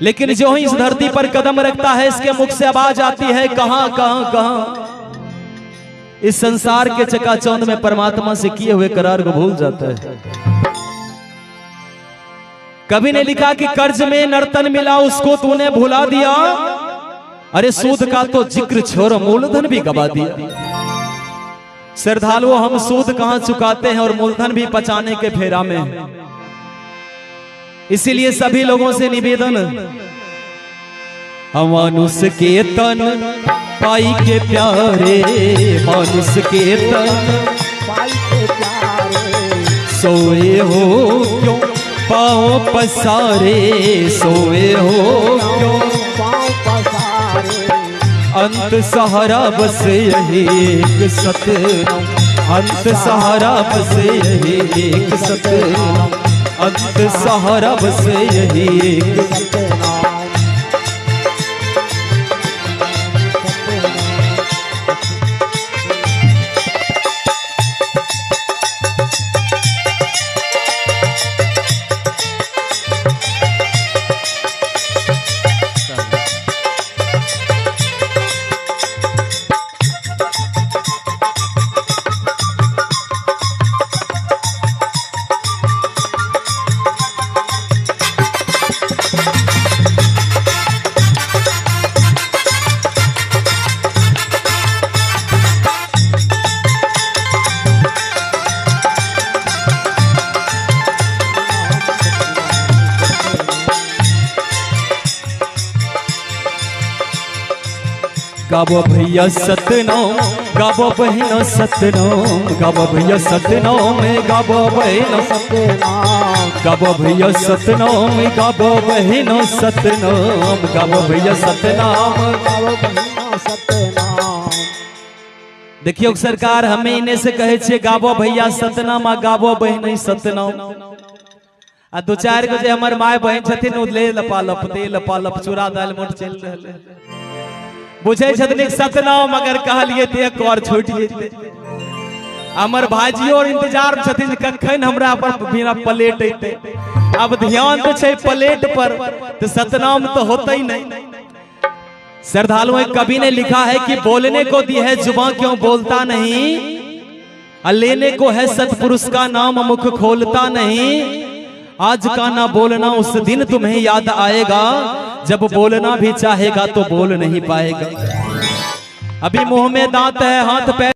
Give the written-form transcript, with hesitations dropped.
लेकिन जो ही इस धरती पर कदम रखता है इसके मुख से आवाज आती है कहां कहां कहां। इस संसार के चकाचौंध में परमात्मा से किए हुए करार को भूल जाता है। कभी ने लिखा कि कर्ज में नर्तन मिला उसको तूने भुला दिया, अरे सूद का तो जिक्र छोड़ मूलधन भी गवा दिया। श्रद्धालुओं हम सूद कहां चुकाते हैं और मूलधन भी पचाने के फेरा में है। इसीलिए सभी लोगों से निवेदन, मनुष्य के तन पाई के प्यारे, मनुष्य के तन पाई के प्यारे, सोए हो क्यों पाँव पसारे, सोए हो क्यों पाँव पसारे। अंत सहारा बस यही एक सतनाम, अंत सहारा बस यही एक सतनाम, अंत सहारा बस यही एक सतनाम। गावो भैया सतनाम, गावो बहनों सतनाम, गावो भैया सतनाम, गावो बहनों सतनाम, गावो भैया सतनाम, गावो बहनों सतनाम, गावो भैया सतनाम, गावो बहनों सतनाम। देखियो सरकार हमें इन्हें से कहे छे गावो भैया सतनाम आ गावो बहनों सतनाम। आ दो चार गो जे हमर माय बहन छथिन ले लपालप दे लपालप चूरा दाल मोट चल रहले बुझे छथिन सतनाम, मगर कहलिए ते एक और छूट जेते। हमर भाजी और इंतजार छथिन कखन हमरा पर बिना प्लेट अइते। अब ध्यान तो छै प्लेट पर, तो सतनाम तो होता ही नहीं। श्रद्धालुओं कवि ने लिखा है कि बोलने को दी है जुबां क्यों बोलता नहीं, लेने को है सतपुरुष का नाम मुख खोलता नहीं। आज का ना बोलना उस दिन तुम्हें याद आएगा, जब बोलना भी चाहेगा तो बोल नहीं पाएगा। अभी मुंह में दांत है हाथ पैर